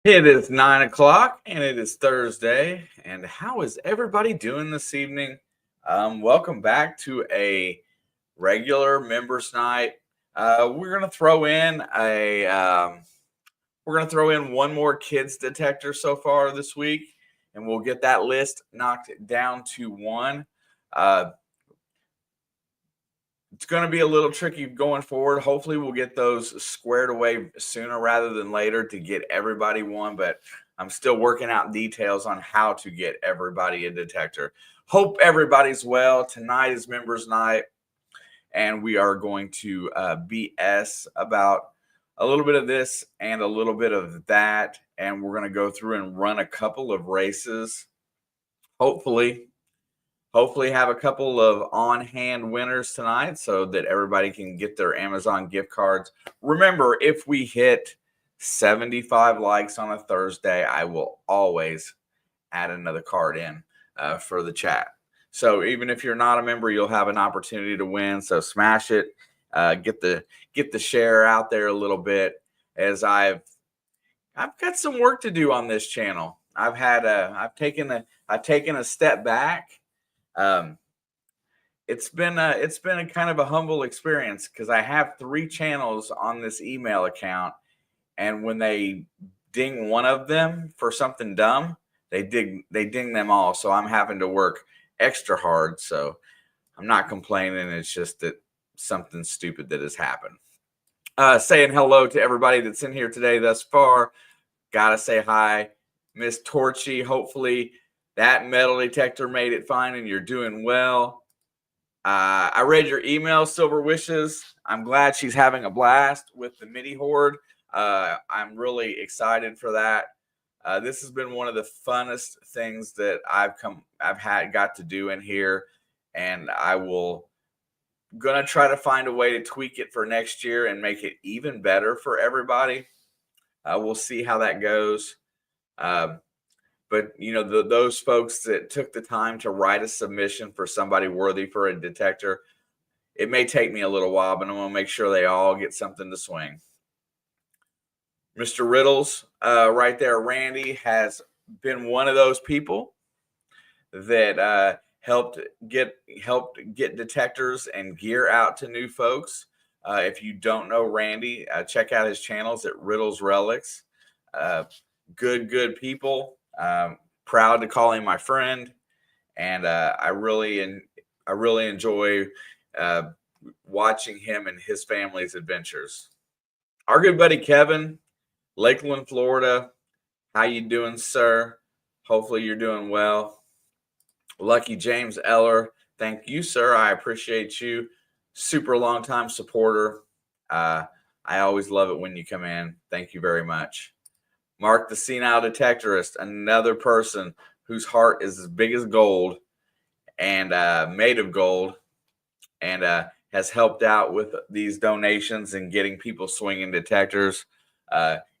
It is 9 o'clock and it is Thursday. And how is everybody doing this evening? Welcome back to a regular members night. We're gonna throw in one more kids detector so far this week, and we'll get that list knocked down to one. Uh, it's going to be a little tricky going forward. Hopefully, we'll get those squared away sooner rather than later to get everybody one. But I'm still working out details on how to get everybody a detector. Hope everybody's well. Tonight is members night, and we are going to BS about a little bit of this and a little bit of that. And we're going to go through and run a couple of races. Hopefully have a couple of on-hand winners tonight so that everybody can get their Amazon gift cards. Remember, if we hit 75 likes on a Thursday, I will always add another card in for the chat. So even if you're not a member, you'll have an opportunity to win. So smash it, get the share out there a little bit. As I've got some work to do on this channel. I've taken a step back. It's been a kind of a humble experience because I have 3 channels on this email account, and when they ding one of them for something dumb, they ding them all. So I'm having to work extra hard. So I'm not complaining. It's just that something stupid that has happened. Saying hello to everybody that's in here today thus far. Gotta say hi, Miss Torchy. Hopefully that metal detector made it fine and you're doing well. I read your email, Silver Wishes. I'm glad she's having a blast with the MIDI Horde. I'm really excited for that. This has been one of the funnest things that I've got to do in here, and gonna try to find a way to tweak it for next year and make it even better for everybody. We'll see how that goes. But, those folks that took the time to write a submission for somebody worthy for a detector, it may take me a little while, but I'm going to make sure they all get something to swing. Mr. Riddles, right there, Randy, has been one of those people that helped get detectors and gear out to new folks. If you don't know Randy, check out his channels at Riddles Relics. Good people. Proud to call him my friend, and I really enjoy watching him and his family's adventures. Our good buddy Kevin, Lakeland, Florida. How you doing, sir? Hopefully you're doing well. Lucky James Eller, thank you, sir. I appreciate you. Super long time supporter. I always love it when you come in. Thank you very much. Mark the Senile Detectorist, another person whose heart is as big as gold and made of gold, and has helped out with these donations and getting people swinging detectors.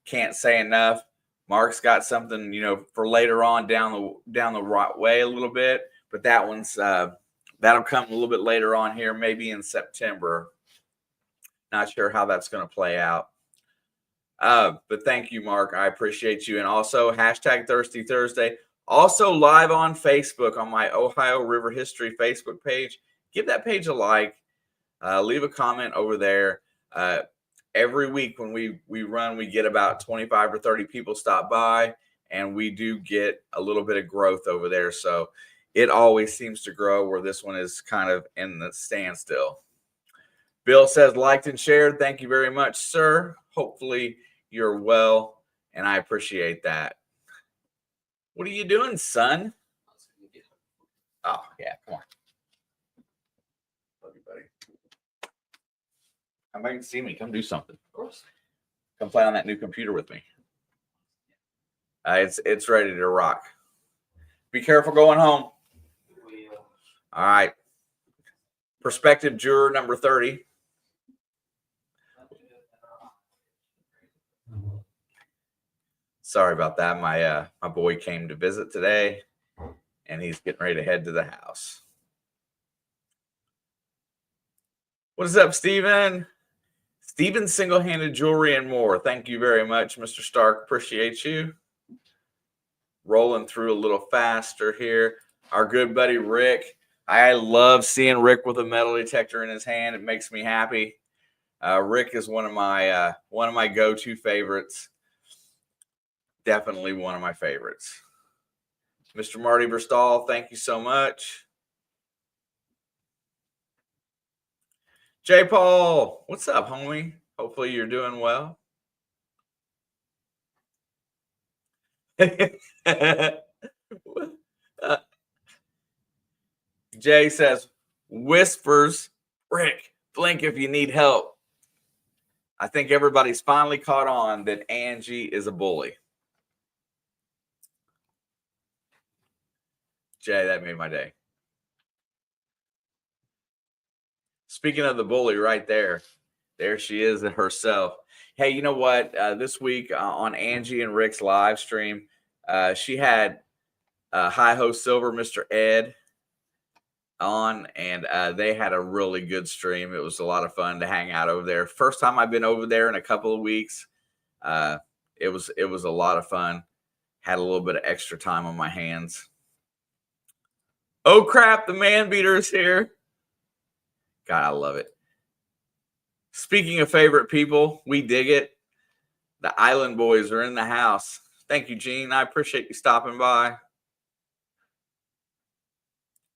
Can't say enough. Mark's got something, for later on down the right way a little bit, but that one's that'll come a little bit later on here, maybe in September. Not sure how that's going to play out. But thank you, Mark. I appreciate you. And also hashtag Thirsty Thursday. Also live on Facebook on my Ohio River History Facebook page. Give that page a like. Leave a comment over there. Every week when we run, we get about 25 or 30 people stop by, and we do get a little bit of growth over there. So it always seems to grow, where this one is kind of in the standstill. Bill says liked and shared. Thank you very much, sir. Hopefully you're well, and I appreciate that. What are you doing, son? Oh, yeah, come on. Love you, buddy. Come back and see me. Come do something. Of course. Come play on that new computer with me. It's ready to rock. Be careful going home. All right. Prospective juror number 30. Sorry about that. My boy came to visit today, and he's getting ready to head to the house. What is up, Steven? Steven Single-Handed Jewelry and More. Thank you very much, Mr. Stark. Appreciate you. Rolling through a little faster here. Our good buddy Rick. I love seeing Rick with a metal detector in his hand. It makes me happy. Rick is one of my go-to favorites. Definitely one of my favorites. Mr. Marty Verstal, thank you so much. J. Paul, what's up, homie? Hopefully you're doing well. Jay says, whispers, Rick, blink if you need help. I think everybody's finally caught on that Angie is a bully. Jay, that made my day. Speaking of the bully right there she is herself. Hey, you know what? This week on Angie and Rick's live stream, she had Hi Ho Silver, Mr. Ed on, and they had a really good stream. It was a lot of fun to hang out over there. First time I've been over there in a couple of weeks. It was a lot of fun. Had a little bit of extra time on my hands. Oh crap, the man beater is here. God, I love it. Speaking of favorite people, we dig it. The Island Boys are in the house. Thank you, Gene. I appreciate you stopping by.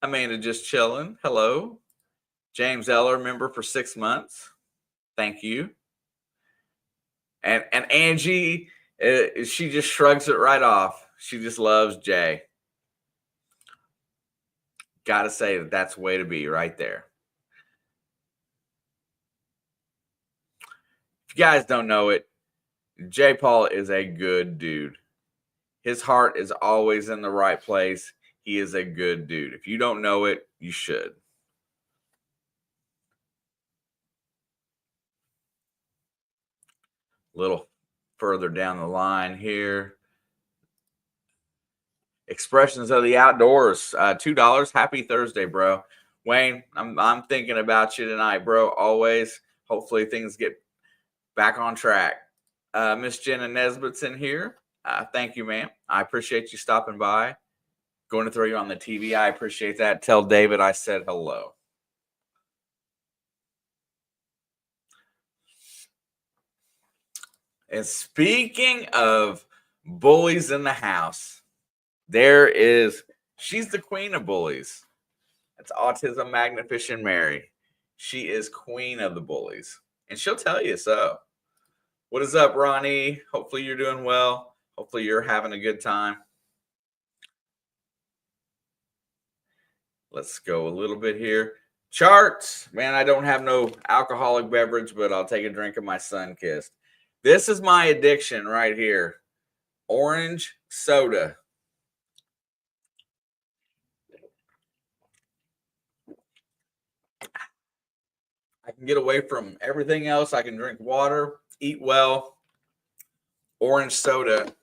Amanda just chilling. Hello. James Eller, member for 6 months. Thank you. And Angie, she just shrugs it right off. She just loves Jay. Got to say that's the way to be right there. If you guys don't know it, J. Paul is a good dude. His heart is always in the right place. He is a good dude. If you don't know it, you should. A little further down the line here. Expressions of the Outdoors, $2. Happy Thursday, bro. Wayne, I'm thinking about you tonight, bro. Always. Hopefully things get back on track. Miss Jenna Nesbitt's in here. Thank you, ma'am. I appreciate you stopping by. Going to throw you on the TV. I appreciate that. Tell David I said hello. And speaking of bullies in the house, she's the queen of bullies. It's Autism Magnificent Mary. She is queen of the bullies. And she'll tell you so. What is up, Ronnie? Hopefully you're doing well. Hopefully you're having a good time. Let's go a little bit here. Charts. Man, I don't have no alcoholic beverage, but I'll take a drink of my Sunkist. This is my addiction right here. Orange soda. I can get away from everything else. I can drink water, eat well. Orange soda,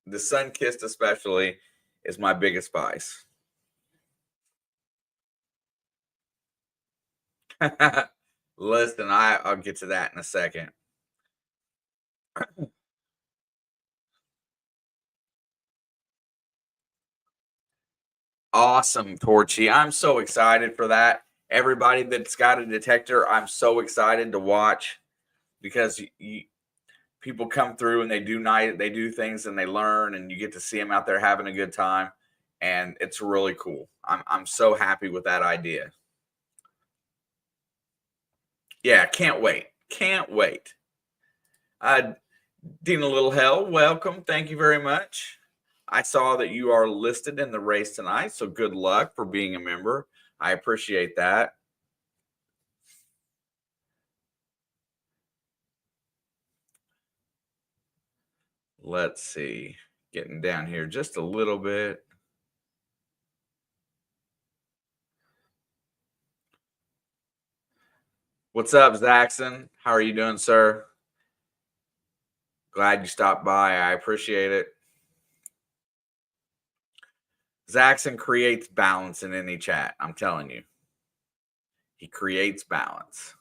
the Sunkist especially, is my biggest vice. Listen, I'll get to that in a second. Awesome, Torchy. I'm so excited for that. Everybody that's got a detector, I'm so excited to watch because people come through and they do things and they learn, and you get to see them out there having a good time, and it's really cool. I'm so happy with that idea. Yeah, can't wait. Can't wait. Dina Little Hell, welcome. Thank you very much. I saw that you are listed in the race tonight, so good luck for being a member. I appreciate that. Let's see. Getting down here just a little bit. What's up, Zaxon? How are you doing, sir? Glad you stopped by. I appreciate it. Zaxon creates balance in any chat. I'm telling you. He creates balance.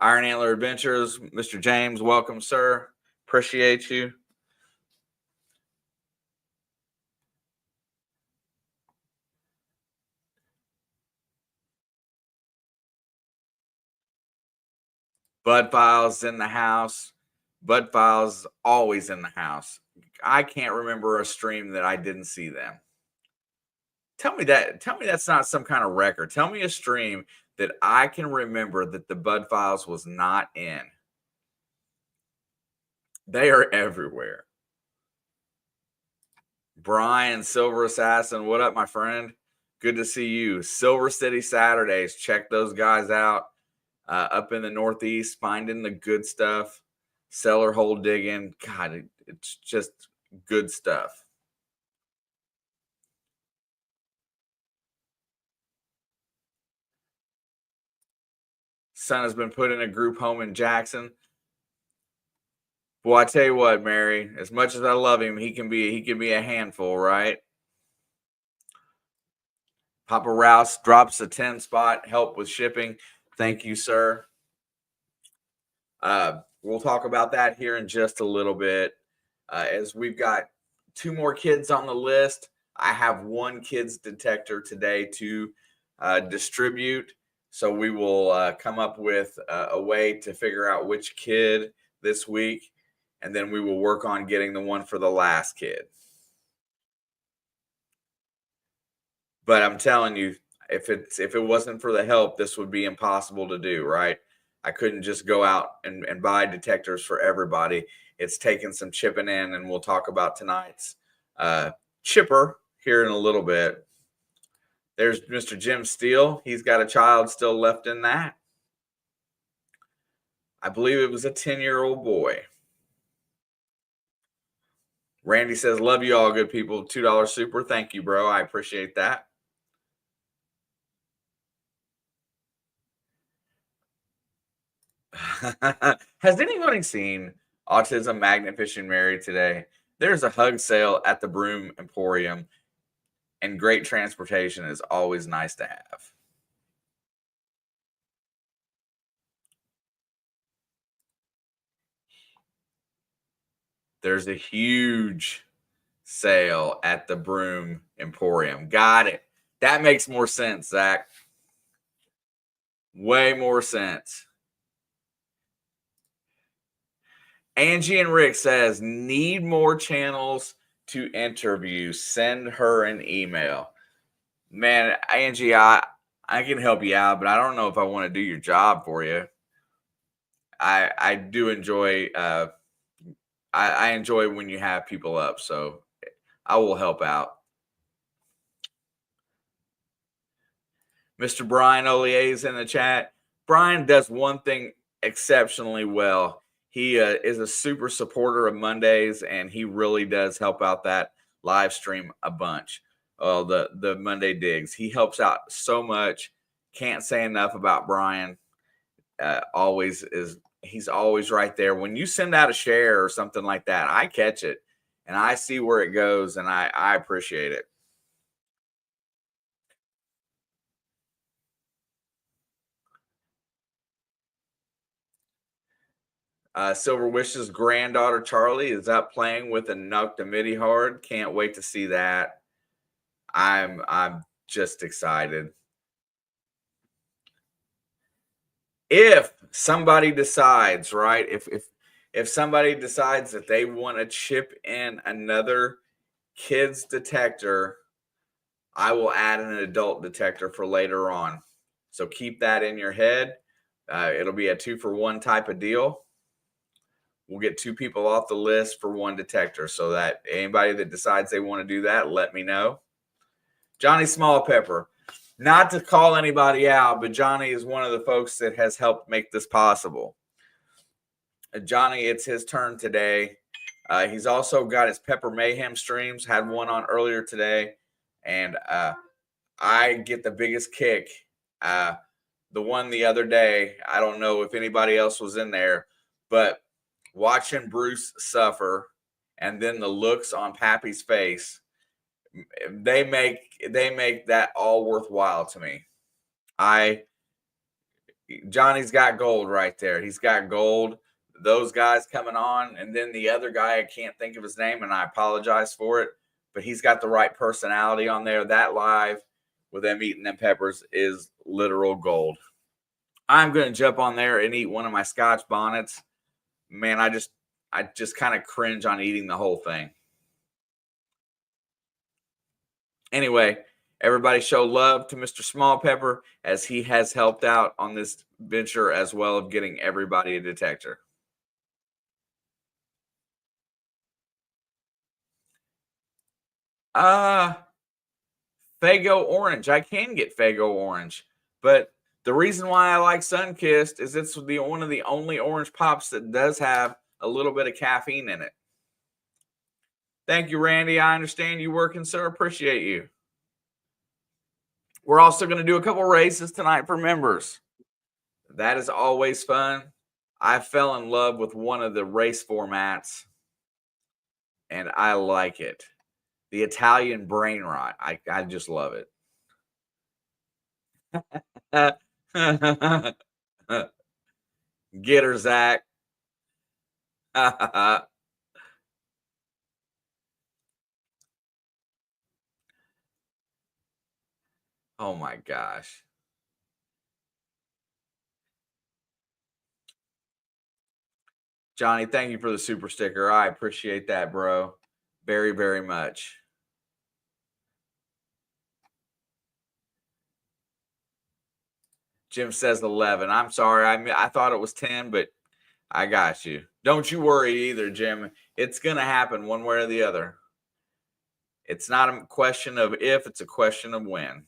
Iron Antler Adventures, Mr. James, welcome, sir. Appreciate you. Bud Files in the house. Bud Files always in the house. I can't remember a stream that I didn't see them. Tell me that. Tell me that's not some kind of record. Tell me a stream that I can remember that the Bud Files was not in. They are everywhere. Brian, Silver Assassin, what up, my friend? Good to see you. Silver City Saturdays. Check those guys out. Up in the Northeast, finding the good stuff. Cellar hole digging. God, it's just good stuff. Son has been put in a group home in Jackson. Well, I tell you what, Mary, as much as I love him, he can be a handful, right? Papa Rouse drops a 10 spot, help with shipping. Thank you, sir. We'll talk about that here in just a little bit. As we've got 2 more kids on the list, I have 1 kids detector today to distribute. So we will come up with a way to figure out which kid this week, and then we will work on getting the one for the last kid. But I'm telling you, if it wasn't for the help, this would be impossible to do, right? I couldn't just go out and buy detectors for everybody. It's taken some chipping in, and we'll talk about tonight's chipper here in a little bit. There's Mr. Jim Steele. He's got a child still left in that. I believe it was a 10-year-old boy. Randy says, love you all, good people. $2 super. Thank you, bro. I appreciate that. Has anybody seen Autism Magnificent Mary today? There's a hug sale at the Broom Emporium, and great transportation is always nice to have. There's a huge sale at the Broom Emporium. Got it. That makes more sense, Zach. Way more sense. Angie and Rick says, need more channels to interview. Send her an email. Man, Angie, I can help you out, but I don't know if I want to do your job for you. I do enjoy I enjoy when you have people up, so I will help out. Mr. Brian Olier is in the chat. Brian does one thing exceptionally well. He is a super supporter of Mondays, and he really does help out that live stream a bunch. The Monday digs. He helps out so much. Can't say enough about Brian. He's always right there. When you send out a share or something like that, I catch it and I see where it goes, and I appreciate it. Silver Wish's granddaughter Charlie is up playing with a Nuck the MIDI hard. Can't wait to see that. I'm just excited. If somebody decides, right, if somebody decides that they want to chip in another kids detector, I will add an adult detector for later on. So keep that in your head. It'll be a 2-for-1 type of deal. We'll get 2 people off the list for 1 detector, so that anybody that decides they want to do that, let me know. Johnny Small Pepper. Not to call anybody out, but Johnny is one of the folks that has helped make this possible. Johnny, it's his turn today. He's also got his Pepper Mayhem streams, had one on earlier today, and I get the biggest kick. The one the other day, I don't know if anybody else was in there, but watching Bruce suffer and then the looks on Pappy's face, they make that all worthwhile to me. Johnny's got gold right there. He's got gold. Those guys coming on, and then the other guy, I can't think of his name, and I apologize for it, but he's got the right personality on there. That live with them eating them peppers is literal gold. I'm going to jump on there and eat one of my Scotch bonnets. Man, I just kind of cringe on eating the whole thing. Anyway, everybody show love to Mr. Small Pepper as he has helped out on this venture as well of getting everybody a detector. Fago orange. I can get Fago orange, but the reason why I like Sunkissed is it's one of the only orange pops that does have a little bit of caffeine in it. Thank you, Randy. I understand you working, sir. Appreciate you. We're also going to do a couple races tonight for members. That is always fun. I fell in love with one of the race formats, and I like it. The Italian brain rot. I just love it. Get her, Zach. Oh my gosh. Johnny, thank you for the super sticker. I appreciate that, bro. Very, very much. Jim says 11. I'm sorry. I thought it was 10, but I got you. Don't you worry either, Jim. It's going to happen one way or the other. It's not a question of if, it's a question of when.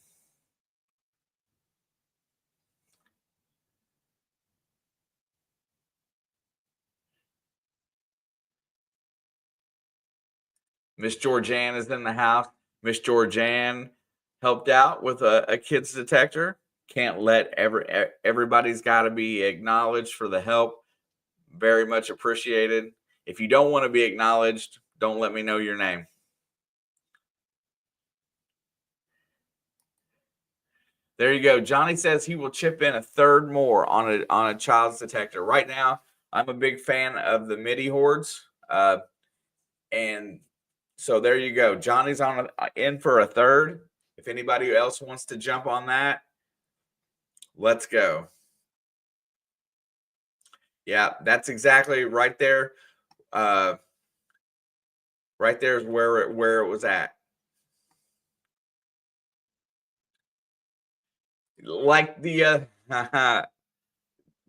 Miss Georgianne is in the house. Miss Georgianne helped out with a kid's detector. Can't let everybody's got to be acknowledged for the help. Very much appreciated. If you don't want to be acknowledged, don't let me know your name. There you go. Johnny says he will chip in a third more on a child's detector. Right now, I'm a big fan of the MIDI hordes, and so there you go. Johnny's in for a third. If anybody else wants to jump on that, let's go. Yeah, that's exactly right there. Right there is where it was at. Like the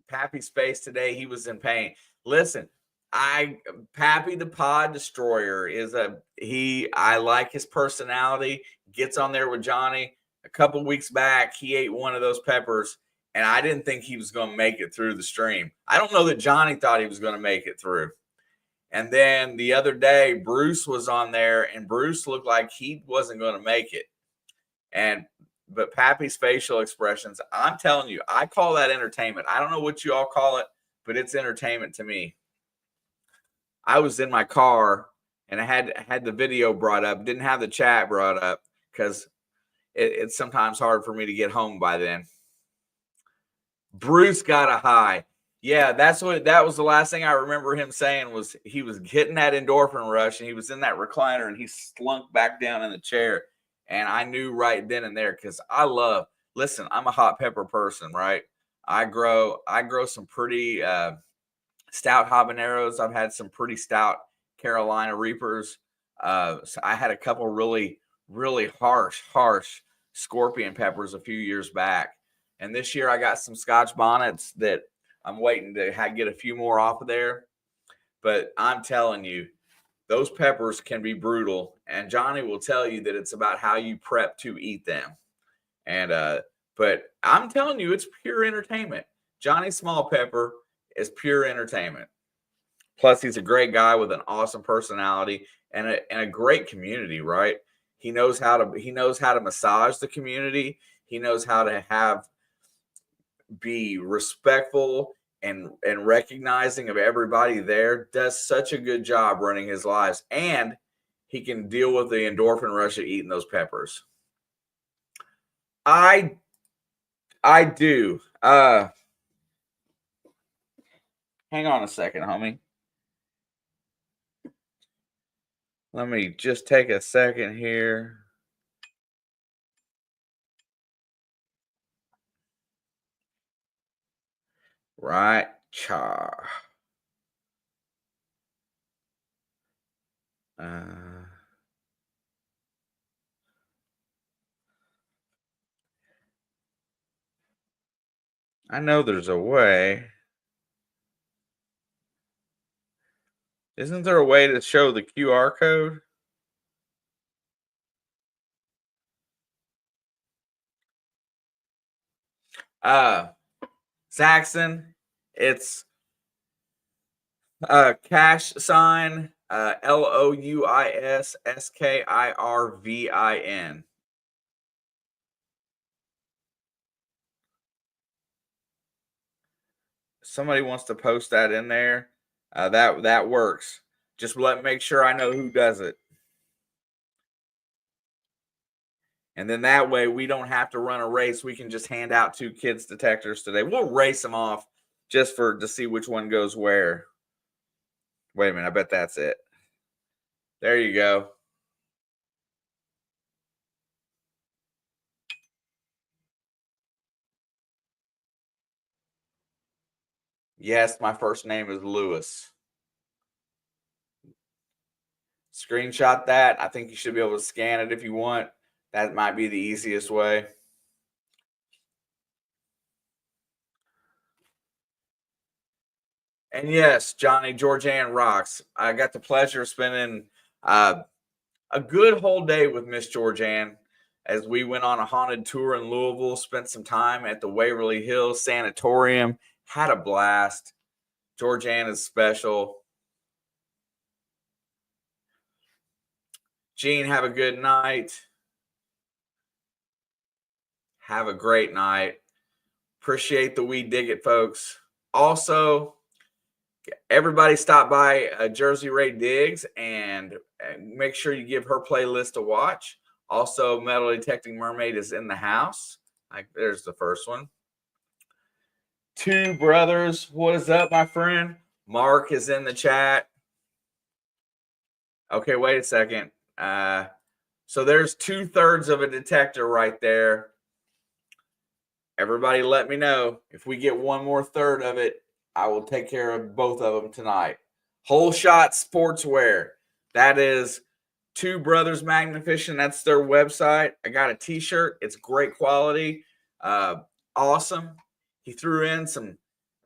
Pappy's face today, he was in pain. Listen, Pappy the Pod Destroyer I like his personality. Gets on there with Johnny. A couple weeks back, he ate one of those peppers, and I didn't think he was going to make it through the stream. I don't know that Johnny thought he was going to make it through. And then the other day, Bruce was on there, and Bruce looked like he wasn't going to make it. But Pappy's facial expressions, I'm telling you, I call that entertainment. I don't know what you all call it, but it's entertainment to me. I was in my car and I had the video brought up, didn't have the chat brought up because it's sometimes hard for me to get home by then. Bruce got a high. Yeah, that was the last thing I remember him saying was he was hitting that endorphin rush and he was in that recliner and he slunk back down in the chair. And I knew right then and there because listen, I'm a hot pepper person, right? I grow some pretty stout habaneros. I've had some pretty stout Carolina Reapers. So I had a couple really, really harsh scorpion peppers a few years back. And this year I got some Scotch bonnets that I'm waiting to get a few more off of there. But I'm telling you, those peppers can be brutal. And Johnny will tell you that it's about how you prep to eat them. And but I'm telling you, it's pure entertainment. Johnny Small Pepper is pure entertainment. Plus, he's a great guy with an awesome personality and a great community, right? He knows how to massage the community. He knows how to be respectful and recognizing of everybody there. Does such a good job running his lives, and he can deal with the endorphin rush of eating those peppers. I do. Hang on a second, homie. Let me just take a second here. Right. Cha. Uh, I know there's a way. Isn't there a way to show the QR code? Uh, Saxon, it's cash sign LOUISSKIRVIN. Somebody wants to post that in there. That works. Just make sure I know who does it. And then that way we don't have to run a race. We can just hand out 2 kids detectors today. We'll race them off just to see which one goes where. Wait a minute, I bet that's it. There you go. Yes, my first name is Lewis. Screenshot that. I think you should be able to scan it if you want. That might be the easiest way. And yes, Johnny, Georgianne rocks. I got the pleasure of spending a good whole day with Miss Georgianne as we went on a haunted tour in Louisville, spent some time at the Waverly Hills Sanatorium, had a blast. Georgianne is special. Gene, have a good night. Have a great night. Appreciate the We Dig It, folks. Also, everybody stop by Jersey Ray Diggs and make sure you give her playlist a watch. Also, Metal Detecting Mermaid is in the house. There's the first one. 2 brothers, what is up, my friend? Mark is in the chat. Okay, wait a second. So there's 2/3 of a detector right there. Everybody let me know. If we get 1 more third of it, I will take care of both of them tonight. Whole Shot Sportswear. That is 2 Brothers Magnificent. That's their website. I got a t-shirt. It's great quality. Awesome. He threw in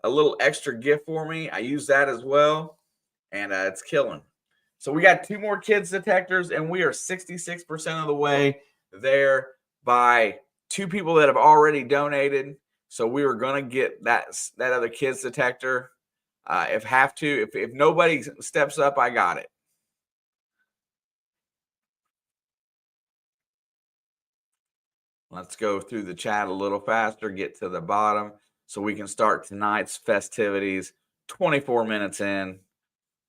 a little extra gift for me. I use that as well. And it's killing. So we got 2 more kids detectors, and we are 66% of the way there by 2 people that have already donated. So we were going to get that other kids detector. If nobody steps up, I got it. Let's go through the chat a little faster, get to the bottom so we can start tonight's festivities 24 minutes in.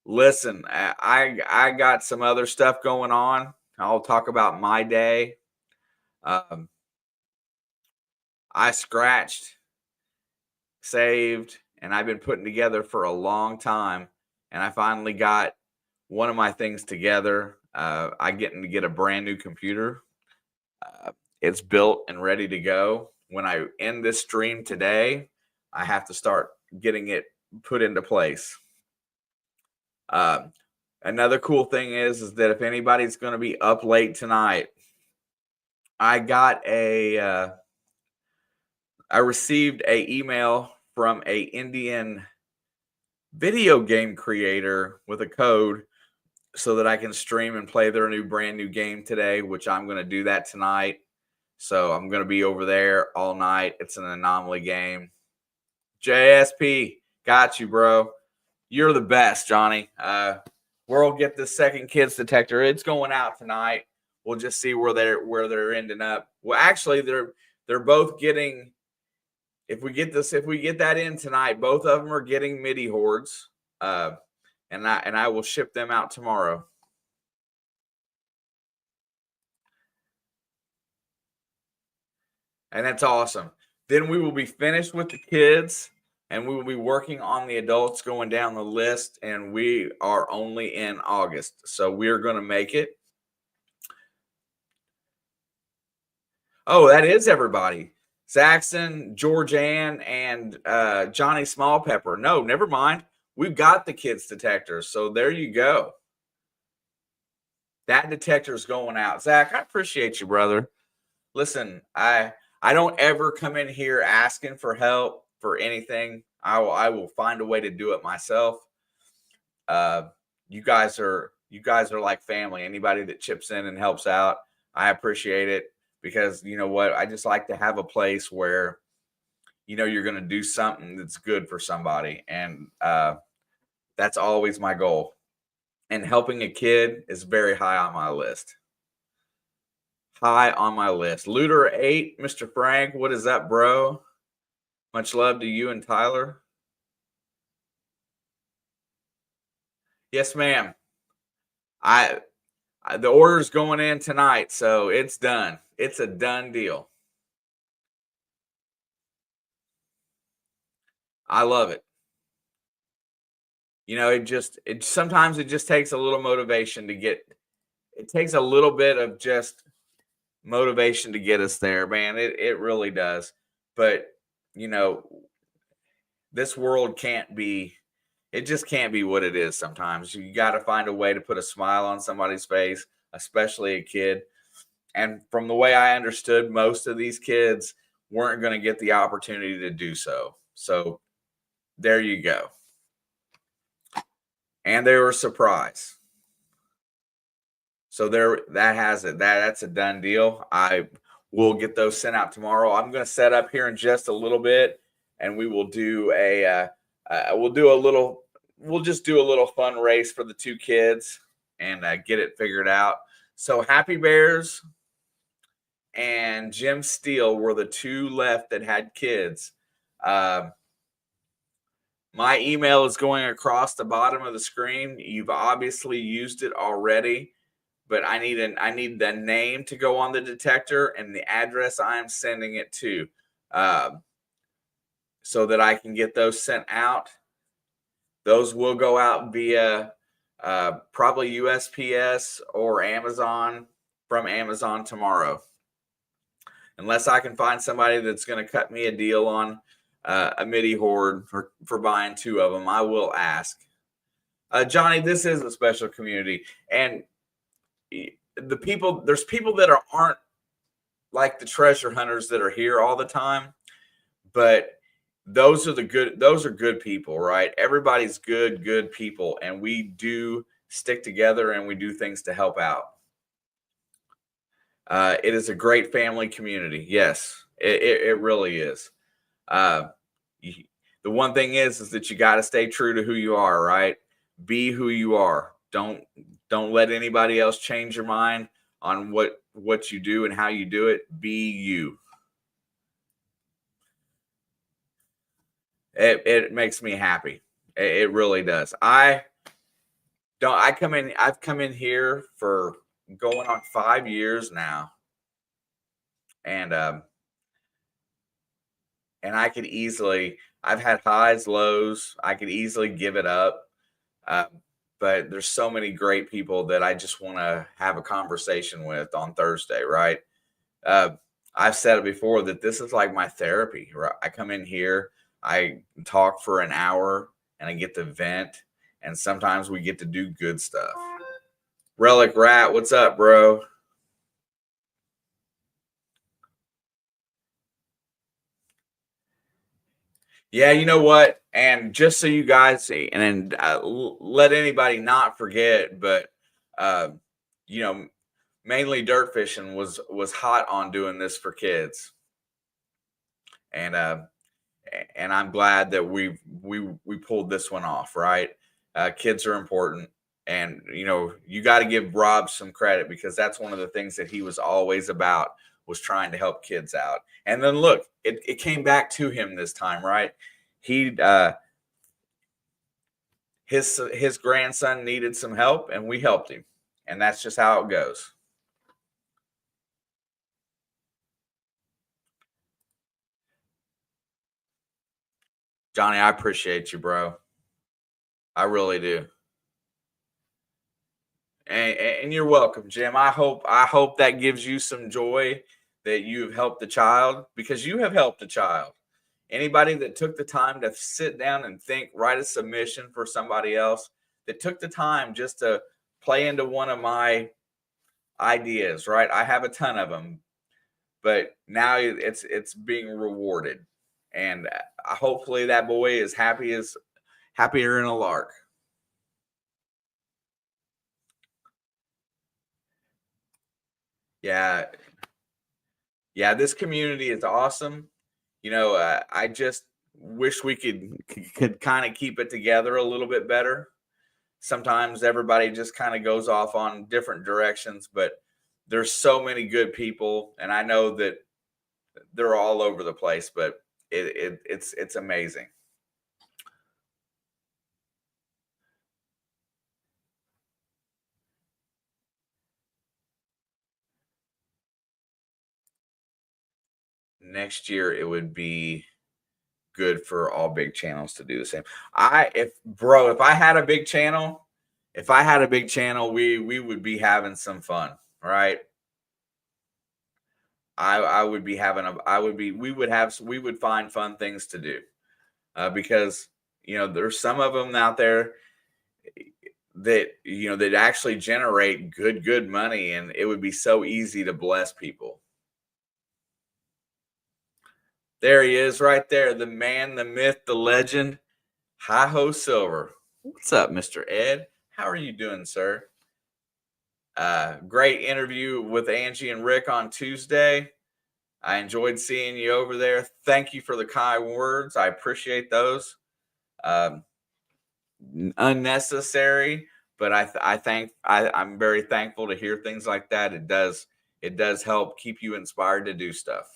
Listen, I got some other stuff going on. I'll talk about my day. I scratched, saved, and I've been putting together for a long time. And I finally got one of my things together. I getting to get a brand new computer. It's built and ready to go. When I end this stream today, I have to start getting it put into place. Another cool thing is that if anybody's going to be up late tonight, I received a email from a Indian video game creator with a code so that I can stream and play their brand new game today, which I'm going to do that tonight. So I'm going to be over there all night. It's an anomaly game. JSP, got you, bro. You're the best, Johnny. We'll get the second kids detector. It's going out tonight. We'll just see where they're ending up. Well, actually, they're both getting. If we get that in tonight, both of them are getting MIDI hordes, and I will ship them out tomorrow. And that's awesome. Then we will be finished with the kids. and we will be working on the adults going down the list, and we are only in August, so we're going to make it. Oh, that is everybody. Saxon, Georgianne, and Johnny Smallpepper. No, never mind. We've got the kids detectors, so there you go. That detector's going out. Zach, I appreciate you, brother. Listen, I don't ever come in here asking for help for anything. I will find a way to do it myself. Uh, you guys are like family. Anybody that chips in and helps out, I appreciate it, because you know what? I just like to have a place where you're going to do something that's good for somebody, and that's always my goal. And helping a kid is very high on my list. High on my list. Looter 8, Mr. Frank, what is that, bro? Much love to you and Tyler. Yes, ma'am. I, the order's going in tonight, so it's done. It's a done deal. I love it. It sometimes it just takes a little motivation to get it takes a little bit of just motivation to get us there, man. It really does. But, you know, this world can't be it just can't be what it is sometimes. You got to find a way to put a smile on somebody's face, especially a kid. And from the way I understood, most of these kids weren't going to get the opportunity to do so. So there you go. And they were surprised. So there, that has it. That's a done deal. I will get those sent out tomorrow. I'm going to set up here in just a little bit, and we will do we'll just do a little fun race for the two kids and get it figured out. So Happy Bears and Jim Steele were the two left that had kids. Uh, my email is going across the bottom of the screen. You've obviously used it already, but I need the name to go on the detector and the address I am sending it to, uh, so that I can get those sent out. Those will go out via probably USPS or Amazon, from Amazon tomorrow, unless I can find somebody that's going to cut me a deal on a MIDI horde for buying two of them. I will ask. Johnny, this is a special community, and there's people that aren't like the treasure hunters that are here all the time, but those are good people, right? Everybody's good people, and we do stick together and we do things to help out. It is a great family community. Yes, it really is. Uh, the one thing is that you got to stay true to who you are, right? Be who you are. Don't let anybody else change your mind on what you do and how you do it. Be you. It makes me happy. It really does. I've come in here for going on 5 years now, and I've had highs, lows. I could easily give it up. Uh, but there's so many great people that I just want to have a conversation with on Thursday, right? Uh, I've said it before that this is like my therapy. Right? I come in here, I talk for an hour, and I get to vent. And sometimes we get to do good stuff. Relic Rat, what's up, bro? Yeah, you know what? And just so you guys see, and then let anybody not forget, but uh, you know, mainly dirt fishing was hot on doing this for kids, and I'm glad that we pulled this one off. Right, kids are important, and you got to give Rob some credit, because that's one of the things that he was always about, was trying to help kids out. And then look, it came back to him this time, right? He his grandson needed some help, and we helped him, and that's just how it goes. Johnny, I appreciate you, bro. I really do. And you're welcome, Jim. I hope that gives you some joy that you've helped the child, because you have helped a child. Anybody that took the time to sit down and think, write a submission for somebody else, that took the time just to play into one of my ideas, right? I have a ton of them, but now it's being rewarded, and hopefully that boy is happier in a lark. Yeah, yeah, this community is awesome. I just wish we could kind of keep it together a little bit better. Sometimes everybody just kind of goes off on different directions, but there's so many good people, and I know that they're all over the place, but it's amazing. Next year it would be good for all big channels to do the same. If I had a big channel, we would be having some fun, right? I would be having a I would be we would find fun things to do, because there's some of them out there that that actually generate good money, and it would be so easy to bless people. There he is, right there, the man, the myth, the legend, Hi Ho Silver. What's up, Mr. Ed? How are you doing, sir? Great interview with Angie and Rick on Tuesday. I enjoyed seeing you over there. Thank you for the kind words. I appreciate those. Um, Unnecessary, but I'm very thankful to hear things like that. It does help keep you inspired to do stuff.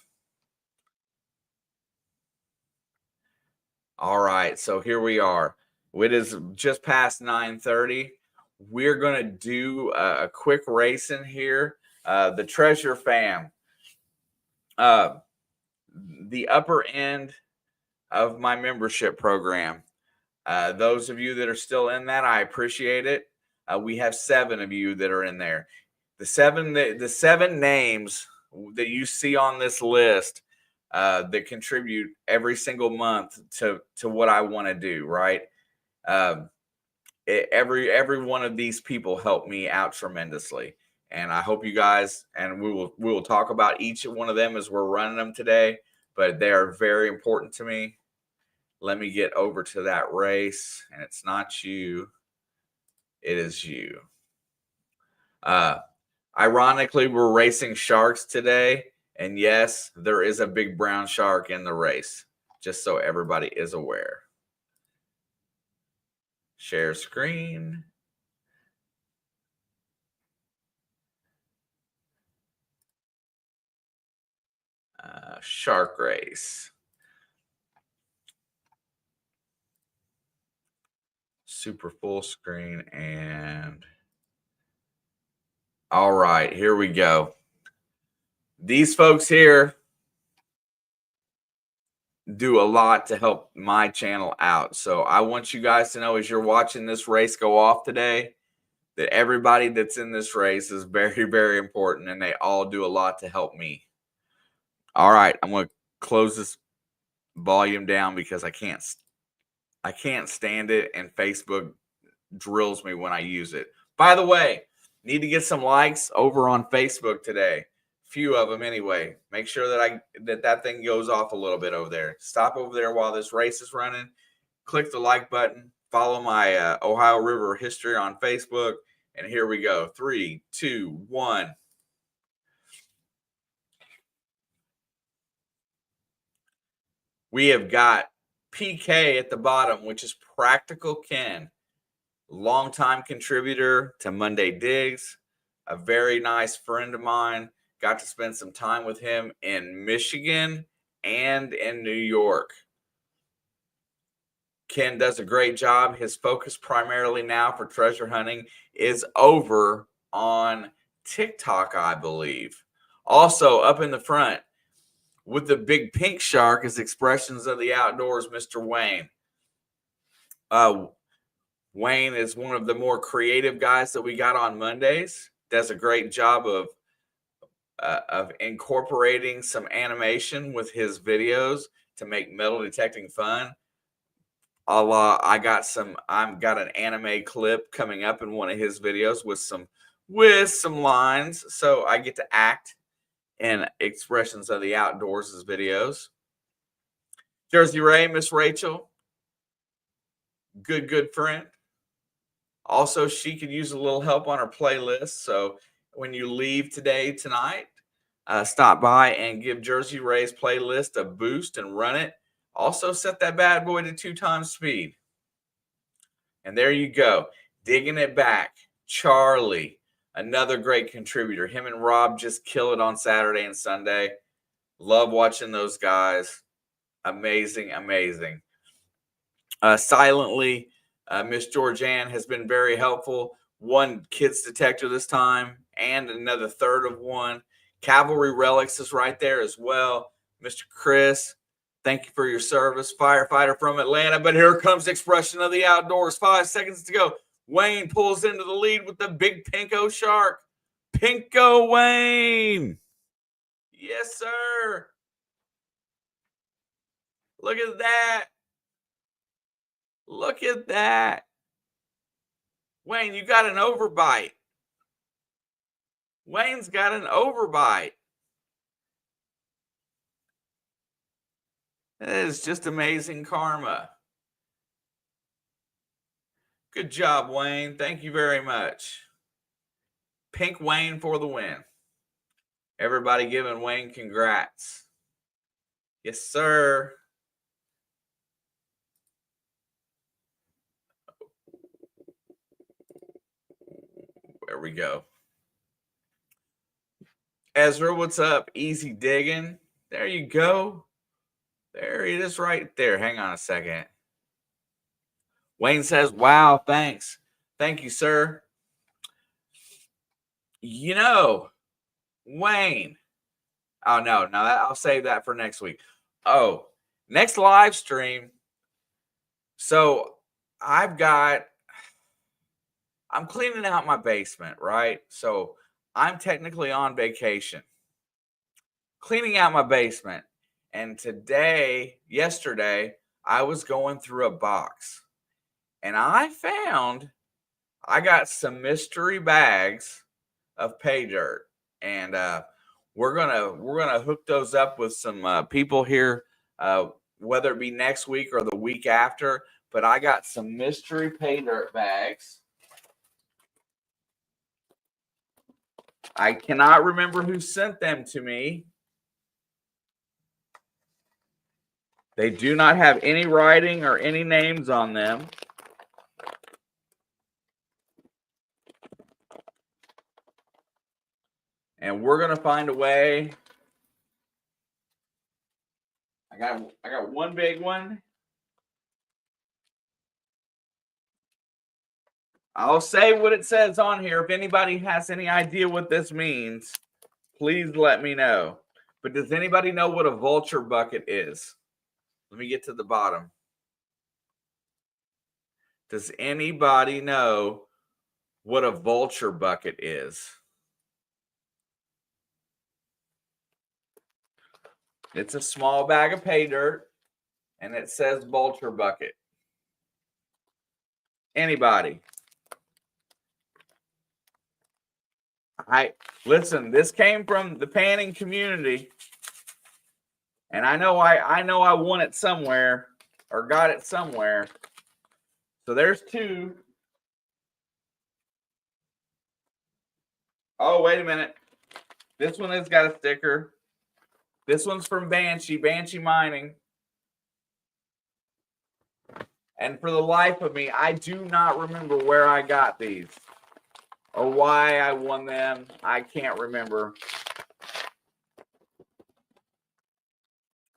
All right, so here we are. It is just past 9:30. We're gonna do a quick race in here. The Treasure Fam, uh, the upper end of my membership program. Those of you that are still in that, I appreciate it. We have 7 of you that are in there. The seven names that you see on this list, that contribute every single month to what I want to do. Right. Um, every one of these people helped me out tremendously, and I hope you guys, and we will talk about each one of them as we're running them today. But they are very important to me. Let me get over to that race, and it's not you, it is you. Uh, Ironically, we're racing sharks today, and yes, there is a big brown shark in the race, just so everybody is aware. Share screen. Shark race. Super full screen, and all right, here we go. These folks here do a lot to help my channel out. So I want you guys to know, as you're watching this race go off today, that everybody that's in this race is very, very important, and they all do a lot to help me. All right, I'm going to close this volume down because I can't stand it, and Facebook drills me when I use it. By the way, need to get some likes over on Facebook today. Few of them anyway. Make sure that thing goes off a little bit over there. Stop over there while this race is running. Click the like button. Follow my Ohio River history on Facebook. And here we go. 3, 2, 1. We have got PK at the bottom, which is Practical Ken, longtime contributor to Monday Digs, a very nice friend of mine. Got to spend some time with him in Michigan and in New York. Ken does a great job. His focus primarily now for treasure hunting is over on TikTok, I believe. Also, up in the front, with the big pink shark is Expressions of the Outdoors, Mr. Wayne. Wayne is one of the more creative guys that we got on Mondays. Does a great job of incorporating some animation with his videos to make metal detecting fun. I got an anime clip coming up in one of his videos with some lines, so I get to act in Expressions of the Outdoors' videos. Jersey Ray, Miss Rachel, good friend. Also, she could use a little help on her playlist. So when you leave tonight, stop by and give Jersey Ray's playlist a boost and run it. Also, set that bad boy to 2 times speed. And there you go. Digging it back. Charlie, another great contributor. Him and Rob just kill it on Saturday and Sunday. Love watching those guys. Amazing. Silently, Miss Georgianne has been very helpful. 1 kids detector this time and another third of one. Cavalry Relics is right there as well. Mr. Chris, thank you for your service. Firefighter from Atlanta. But here comes Expression of the Outdoors. 5 seconds to go. Wayne pulls into the lead with the big Pinko shark. Pinko Wayne. Yes, sir. Look at that. Look at that. Wayne, you got an overbite. Wayne's got an overbite. That is just amazing karma. Good job, Wayne. Thank you very much. Pink Wayne for the win. Everybody giving Wayne congrats. Yes, sir. There we go. Ezra, what's up? Easy digging. There you go. There it is right there. Hang on a second. Wayne says, wow, thanks. Thank you, sir. You know, Wayne. Oh, no, I'll save that for next week. Oh, next live stream. So I'm cleaning out my basement, right? So I'm technically on vacation, cleaning out my basement. And yesterday, I was going through a box and I got some mystery bags of pay dirt. And we're gonna hook those up with some people here, whether it be next week or the week after. But I got some mystery pay dirt bags. I cannot remember who sent them to me. They do not have any writing or any names on them. And we're going to find a way. I got one big one. I'll say what it says on here. If anybody has any idea what this means, please let me know. But does anybody know what a vulture bucket is? Let me get to the bottom. Does anybody know what a vulture bucket is? It's a small bag of pay dirt, and it says vulture bucket. Anybody? Listen, this came from the panning community, and I know I won it somewhere or got it somewhere. So there's 2. Oh, wait a minute. This one has got a sticker. This one's from Banshee Mining. And for the life of me, I do not remember where I got these or why I won them. I can't remember.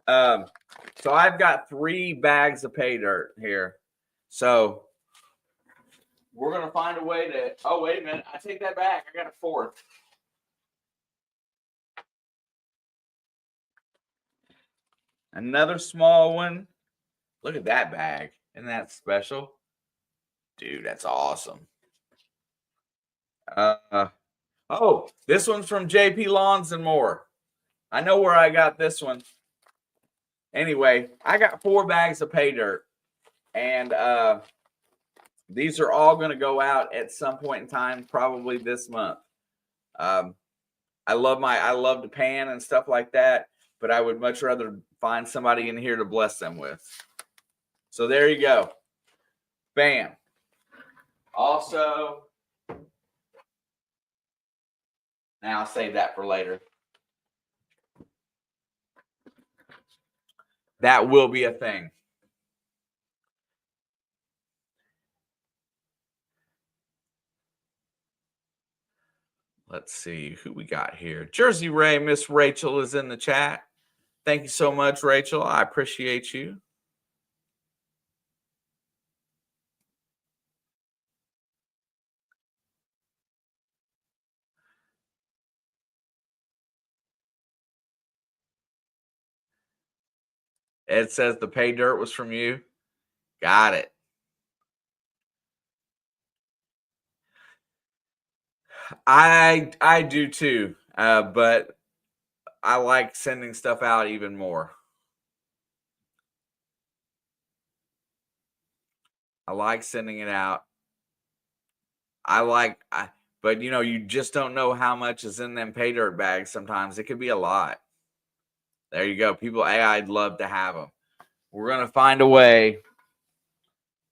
So I've got 3 bags of pay dirt here. So we're going to find a way to... Oh, wait a minute. I take that back. I got a 4th. Another small one. Look at that bag. Isn't that special? Dude, that's awesome. Oh, this one's from JP Lawns and More. I know where I got this one. Anyway, I got 4 bags of pay dirt. And these are all going to go out at some point in time, probably this month. I love to pan and stuff like that, but I would much rather find somebody in here to bless them with. So there you go. Bam. Also, now I'll save that for later. That will be a thing. Let's see who we got here. Jersey Ray, Miss Rachel is in the chat. Thank you so much, Rachel. I appreciate you. Ed says the pay dirt was from you. Got it. I do too, but I like sending stuff out even more. I like sending it out. But you just don't know how much is in them pay dirt bags. Sometimes it could be a lot. There you go. People, I'd love to have them. We're gonna find a way.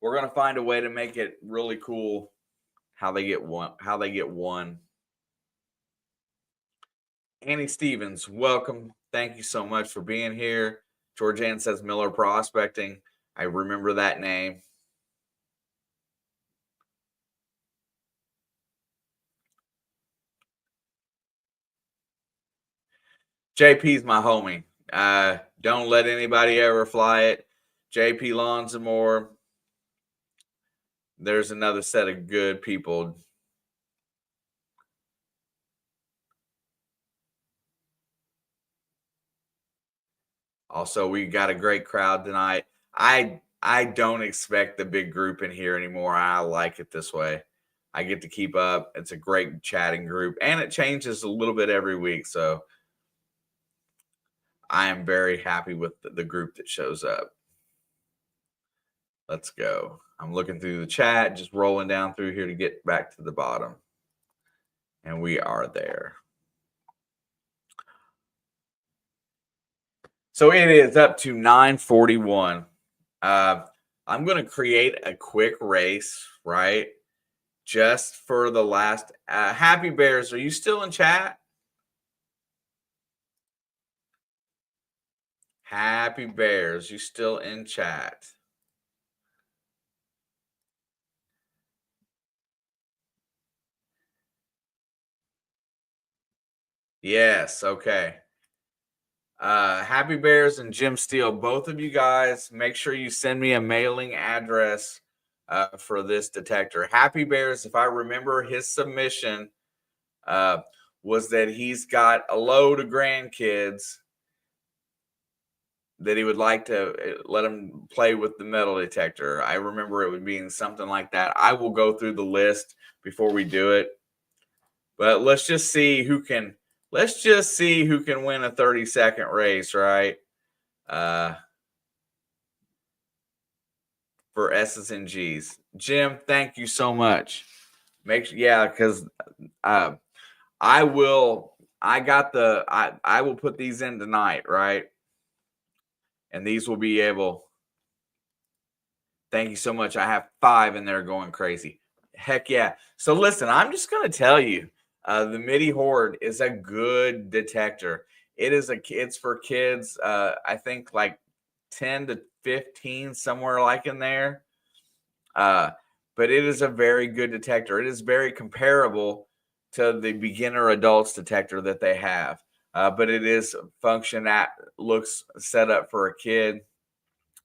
We're gonna find a way to make it really cool. How they get one. Annie Stevens, welcome. Thank you so much for being here. Georgianne says Miller Prospecting. I remember that name. JP's my homie. Don't let anybody ever fly it. JP Lawns and More. There's another set of good people. Also, we got a great crowd tonight. I don't expect the big group in here anymore. I like it this way. I get to keep up. It's a great chatting group, and it changes a little bit every week. So I am very happy with the group that shows up. Let's go. I'm looking through the chat, just rolling down through here to get back to the bottom. And we are there. So it is up to 9:41. I'm going to create a quick race, right? Just for the last. Happy Bears, are you still in chat? Happy Bears, you still in chat? Yes, okay. Happy Bears and Jim Steele, both of you guys, make sure you send me a mailing address for this detector. Happy Bears, if I remember his submission, was that he's got a load of grandkids that he would like to let him play with the metal detector. I remember it would being something like that. I will go through the list before we do it, but let's just see who can win a 30-second race, right? For S's and G's. Jim, thank you so much. Because I will put these in tonight, right? And these will be able. Thank you so much. I have 5 in there going crazy. Heck yeah. So listen, I'm just going to tell you, the MIDI Horde is a good detector. It's for kids, I think like 10 to 15, somewhere like in there. But it is a very good detector. It is very comparable to the beginner adults detector that they have. But it is function that looks set up for a kid.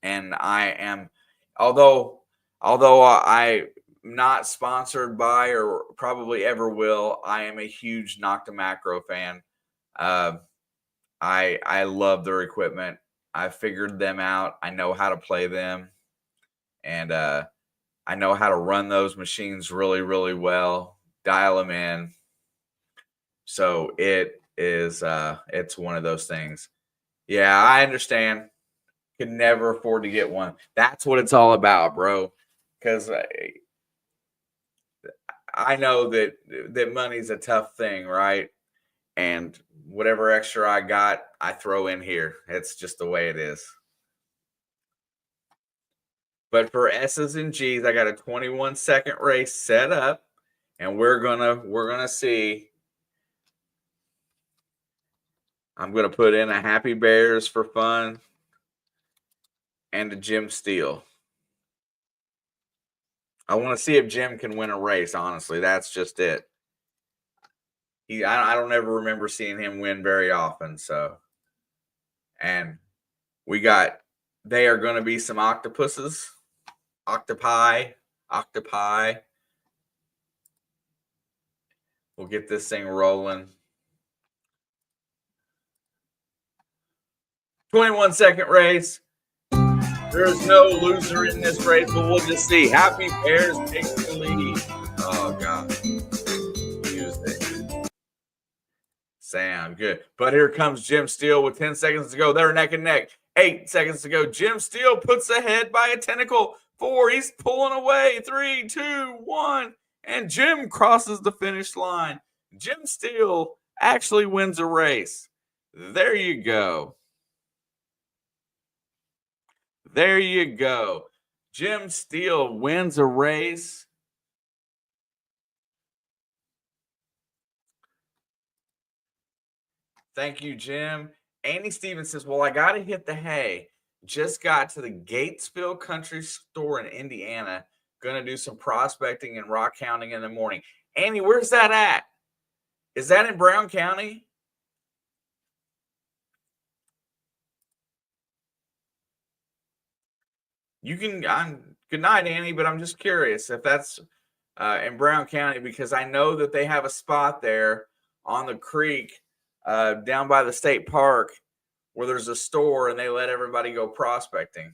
And I am, although I'm not sponsored by or probably ever will, I am a huge Nocta Macro fan. I love their equipment. I figured them out. I know how to play them, and I know how to run those machines really, really well. Dial them in. So it's one of those things. Yeah, I understand. Could never afford to get one. That's what it's all about, bro. Because I know that money's a tough thing, right? And whatever extra I got, I throw in here. It's just the way it is. But for S's and G's, I got a 21-second race set up, and we're gonna see. I'm gonna put in a Happy Bears for fun and a Jim Steele. I want to see if Jim can win a race. Honestly, that's just it. I don't ever remember seeing him win very often. So, and we got. They are going to be some octopuses, octopi. We'll get this thing rolling. 21-second race. There's no loser in this race, but we'll just see. Happy Bears takes the lead. Oh, God. Music. Sound good. But here comes Jim Steele with 10 seconds to go. They're neck and neck. 8 seconds to go. Jim Steele puts ahead by a tentacle. 4. He's pulling away. 3, 2, 1. And Jim crosses the finish line. Jim Steele actually wins a race. There you go. There you go. Jim Steele wins a race. Thank you, Jim. Andy Stevens says, well, I got to hit the hay. Just got to the Gatesville Country Store in Indiana. Going to do some prospecting and rock counting in the morning. Andy, where's that at? Is that in Brown County? You can, good night, Annie, but I'm just curious if that's in Brown County, because I know that they have a spot there on the creek down by the state park where there's a store and they let everybody go prospecting.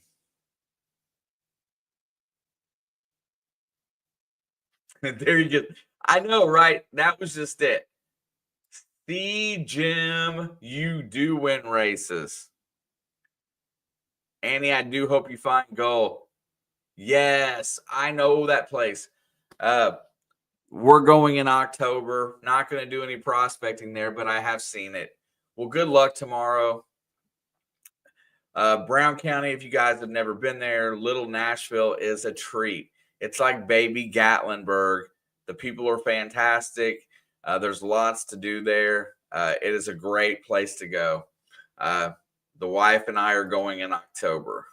There you go. I know, right? That was just it. See, Jim, you do win races. Annie, I do hope you find gold. Yes, I know that place. We're going in October. Not going to do any prospecting there, but I have seen it. Well, good luck tomorrow. Brown County, if you guys have never been there, Little Nashville is a treat. It's like baby Gatlinburg. The people are fantastic. There's lots to do there. It is a great place to go. The wife and I are going in October.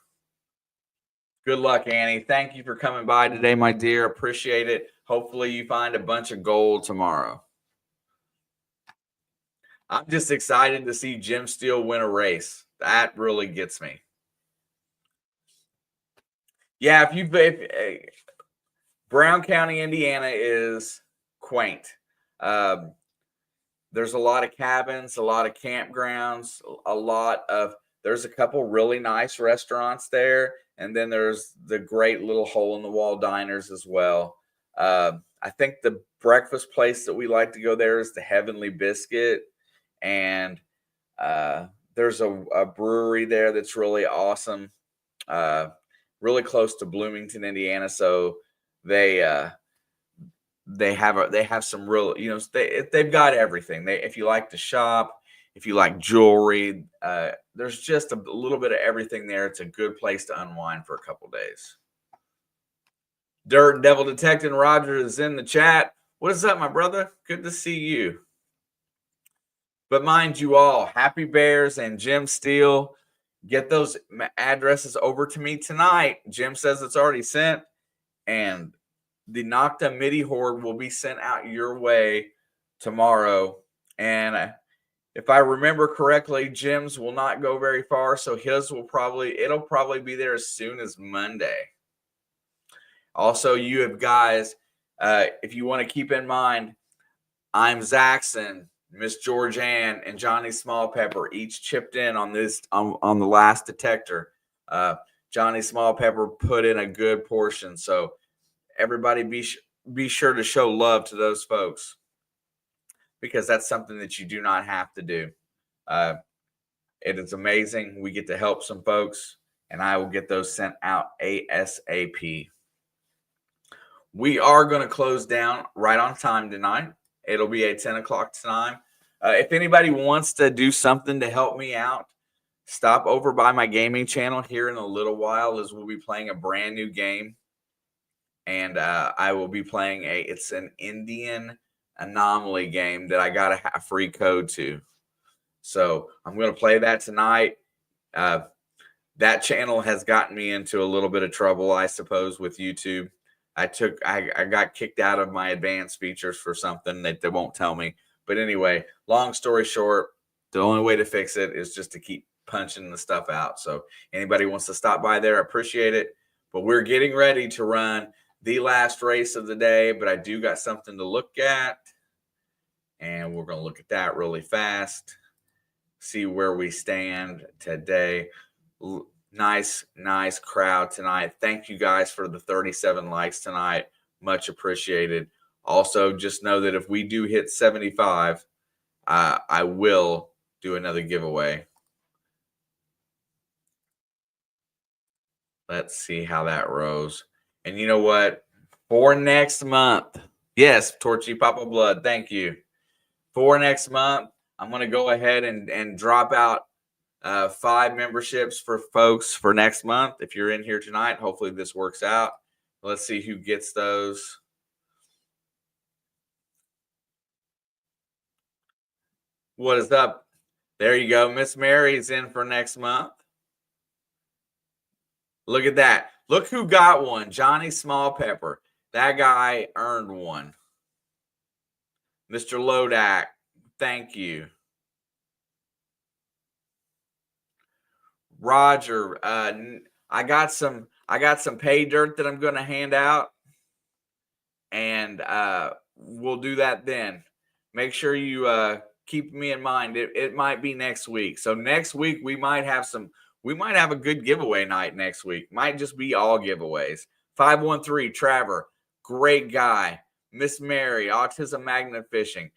Good luck, Annie. Thank you for coming by today, my dear. Appreciate it. Hopefully you find a bunch of gold tomorrow. I'm just excited to see Jim Steele win a race. That really gets me. Yeah, if Brown County, Indiana is quaint. There's a lot of cabins, a lot of campgrounds, there's a couple really nice restaurants there. And then there's the great little hole in the wall diners as well. I think the breakfast place that we like to go there is the Heavenly Biscuit. And there's a brewery there that's really awesome, really close to Bloomington, Indiana. So they have some real, they've got everything. If you like to shop, if you like jewelry, there's just a little bit of everything there. It's a good place to unwind for a couple days. Dirt Devil Detective Roger is in the chat. What is up, my brother? Good to see you. But mind you all, Happy Bears and Jim Steele, get those addresses over to me tonight. Jim says it's already sent, and the Nocta MIDI Horde will be sent out your way tomorrow. And if I remember correctly, Jim's will not go very far, so it'll probably be there as soon as Monday. Also, you have guys, if you want to keep in mind, I'm Zaxxon. Miss Georgianne and Johnny Small Pepper each chipped in on this on the last detector. Johnny Small Pepper put in a good portion, so everybody be sure to show love to those folks, because that's something that you do not have to do. Uh, it is amazing. We get to help some folks, and I will get those sent out ASAP. We are going to close down right on time tonight. It'll be at 10 o'clock tonight. If anybody wants to do something to help me out, stop over by my gaming channel here in a little while, as we'll be playing a brand new game. And I will be playing it's an Indian anomaly game that I got a free code to. So I'm going to play that tonight. That channel has gotten me into a little bit of trouble, I suppose, with YouTube. I got kicked out of my advanced features for something that they won't tell me. But anyway, long story short, the only way to fix it is just to keep punching the stuff out. So anybody wants to stop by there, I appreciate it. But we're getting ready to run the last race of the day, but I do got something to look at. And we're going to look at that really fast, see where we stand today. Nice crowd tonight. Thank you guys for the 37 likes tonight. Much appreciated. Also, just know that if we do hit 75, I will do another giveaway. Let's see how that rose. And you know what? For next month, yes, Torchy Papa Blood, thank you. For next month, I'm going to go ahead and drop out 5 memberships for folks for next month. If you're in here tonight, hopefully this works out. Let's see who gets those. What is up? There you go. Miss Mary's in for next month. Look at that. Look who got one. Johnny Small Pepper. That guy earned one. Mr. Lodak, thank you. Roger, I got some pay dirt that I'm going to hand out, and we'll do that then. Make sure you keep me in mind. It might be next week. So next week we might have a good giveaway night next week. Might just be all giveaways. 513 Trevor, great guy. Miss Mary, Autism Magnet Fishing.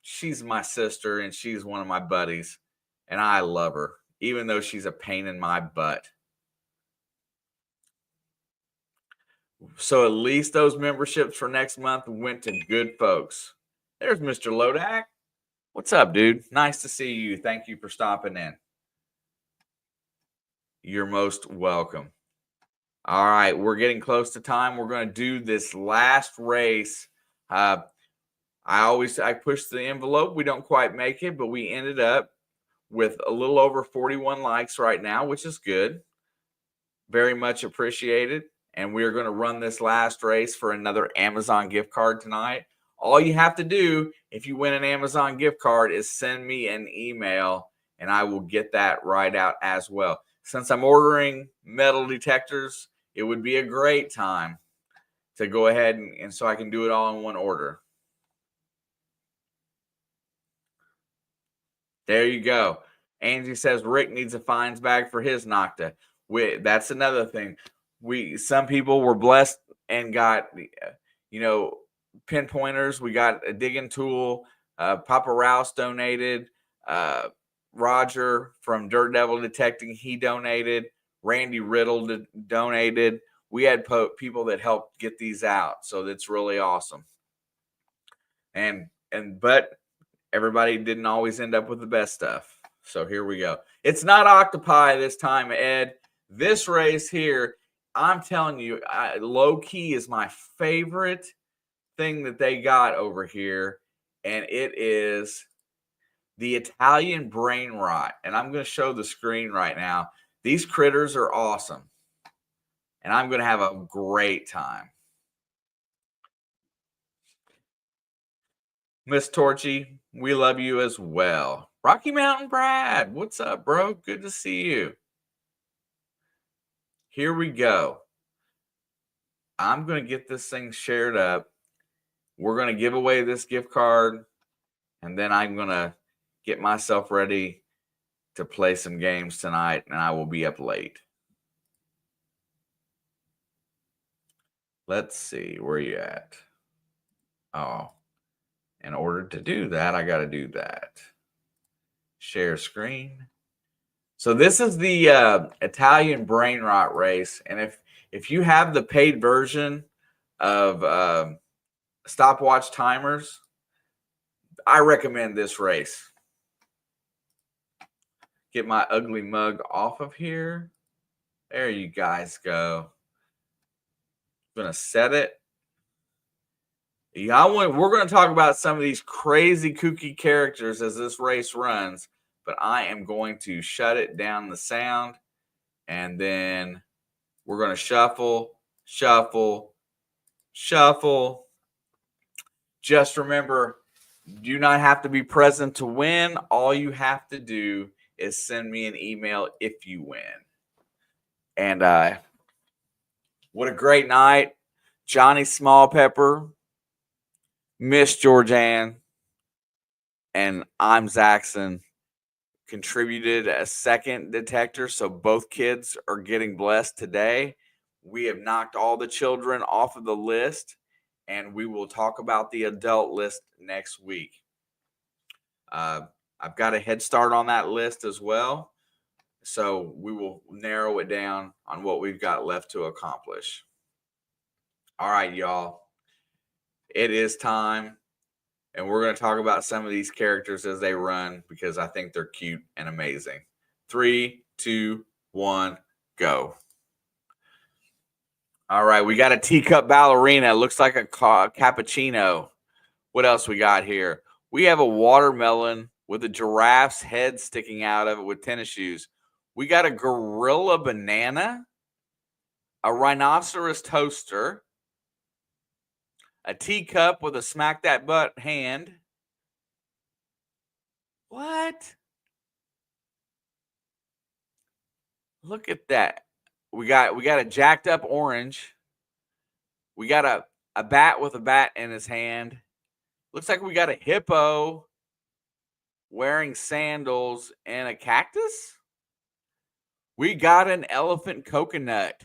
She's my sister and she's one of my buddies, and I love her, even though she's a pain in my butt. So at least those memberships for next month went to good folks. There's Mr. Lodak. What's up, dude? Nice to see you. Thank you for stopping in. You're most welcome. All right, we're getting close to time. We're going to do this last race. I push the envelope. We don't quite make it, but we ended up with a little over 41 likes right now, which is good. Very much appreciated. And we're going to run this last race for another Amazon gift card tonight. All you have to do if you win an Amazon gift card is send me an email, and I will get that right out as well. Since I'm ordering metal detectors, it would be a great time to go ahead and so I can do it all in one order. There you go. Angie says Rick needs a fines bag for his Nocta. That's another thing. Some people were blessed and got, pinpointers. We got a digging tool. Papa Rouse donated. Roger from Dirt Devil Detecting, he donated. Randy Riddle donated. We had people that helped get these out, so that's really awesome. But everybody didn't always end up with the best stuff. So here we go. It's not octopi this time, Ed. This race here, I'm telling you, low key is my favorite thing that they got over here, and it is the Italian brain rot. And I'm going to show the screen right now. These critters are awesome, and I'm going to have a great time. Miss Torchy, we love you as well. Rocky Mountain Brad, what's up, bro? Good to see you. Here we go. I'm going to get this thing shared up. We're going to give away this gift card. And then I'm going to get myself ready to play some games tonight, and I will be up late. Let's see, where you at? Oh, in order to do that, I got to do that. Share screen. So this is the Italian brain rot race, and if you have the paid version of stopwatch timers, I recommend this race. Get my ugly mug off of here. There you guys go. I'm gonna set it. Yeah, we're going to talk about some of these crazy kooky characters as this race runs, but I am going to shut it down the sound, and then we're going to shuffle, shuffle, shuffle. Just remember, you do not have to be present to win. All you have to do is send me an email if you win. And what a great night. Johnny Smallpepper, Miss Georgianne, and I'm Zaxxon contributed a second detector, so both kids are getting blessed today. We have knocked all the children off of the list, and we will talk about the adult list next week. I've got a head start on that list as well, so we will narrow it down on what we've got left to accomplish. All right, y'all. It is time. And we're going to talk about some of these characters as they run because I think they're cute and amazing. 3, 2, 1, go. All right, we got a teacup ballerina. It looks like a cappuccino. What else we got here? We have a watermelon with a giraffe's head sticking out of it with tennis shoes. We got a gorilla banana, a rhinoceros toaster, a teacup with a smack that butt hand. What? Look at that. We got a jacked up orange. We got a bat with a bat in his hand. Looks like we got a hippo wearing sandals and a cactus. We got an elephant coconut.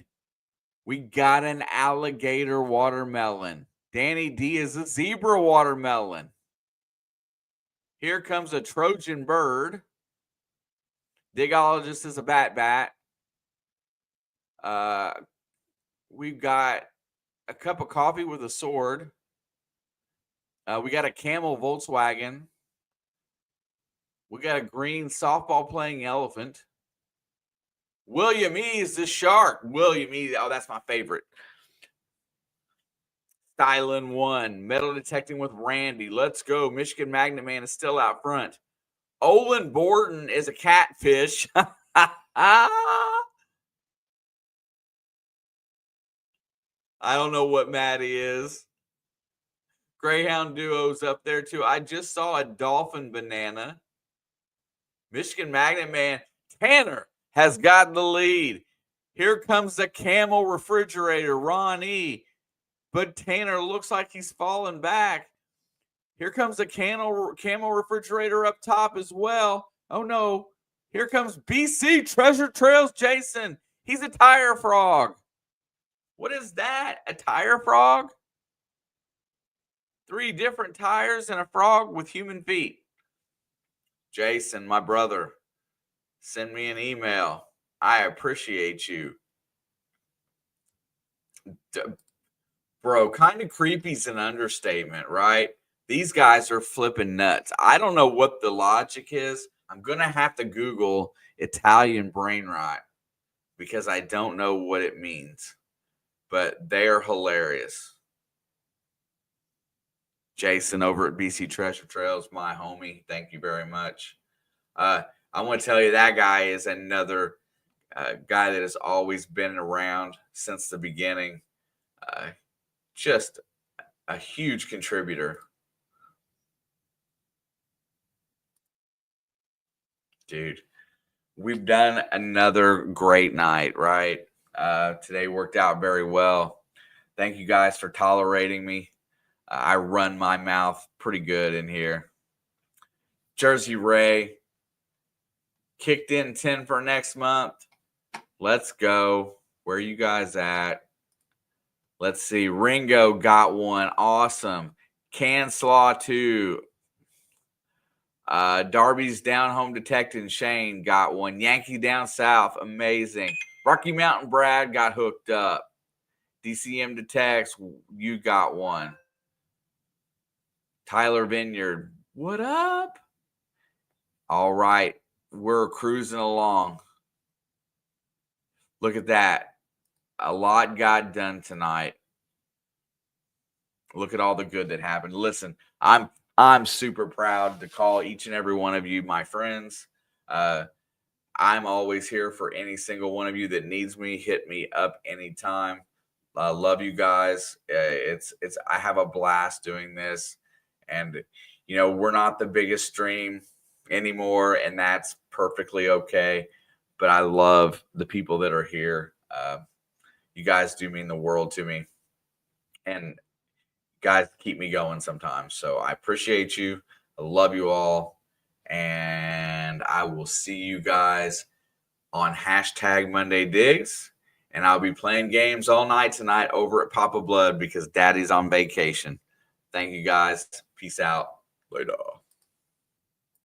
We got an alligator watermelon. Danny D is a zebra watermelon. Here comes a Trojan bird. Digologist is a bat. We've got a cup of coffee with a sword. We got a camel Volkswagen. We got a green softball playing elephant. William E. is the shark. William E. Oh, that's my favorite. Stylin 1. Metal detecting with Randy. Let's go. Michigan Magnet Man is still out front. Olin Borden is a catfish. I don't know what Maddie is. Greyhound Duo's up there too. I just saw a dolphin banana. Michigan Magnet Man. Tanner has got the lead. Here comes the camel refrigerator, Ron E. But Tanner looks like he's falling back. Here comes the camel refrigerator up top as well. Oh no. Here comes BC Treasure Trails Jason. He's a tire frog. What is that? A tire frog? 3 different tires and a frog with human feet. Jason, my brother, send me an email. I appreciate you. Bro, kind of creepy is an understatement, right? These guys are flipping nuts. I don't know what the logic is. I'm going to have to Google Italian brain rot because I don't know what it means. But they are hilarious. Jason over at BC Treasure Trails, my homie. Thank you very much. I want to tell you that guy is another guy that has always been around since the beginning. Just a huge contributor. Dude, we've done another great night, right? Today worked out very well. Thank you guys for tolerating me. I run my mouth pretty good in here. Jersey Ray kicked in 10 for next month. Let's go. Where you guys at? Let's see. Ringo got one. Awesome. Canslaw 2. Darby's down home detecting Shane got one. Yankee down south. Amazing. Rocky Mountain Brad got hooked up. DCM detects. You got one. Tyler Vineyard. What up? All right. We're cruising along. Look at that. A lot got done tonight. Look at all the good that happened. Listen, I'm super proud to call each and every one of you my friends. I'm always here for any single one of you that needs me. Hit me up anytime. Love you guys. I have a blast doing this, and we're not the biggest stream anymore, and that's perfectly okay. But I love the people that are here. You guys do mean the world to me, and guys keep me going sometimes. So I appreciate you. I love you all, and I will see you guys on #MondayDigs. And I'll be playing games all night tonight over at Papa Blood because Daddy's on vacation. Thank you guys. Peace out. Later.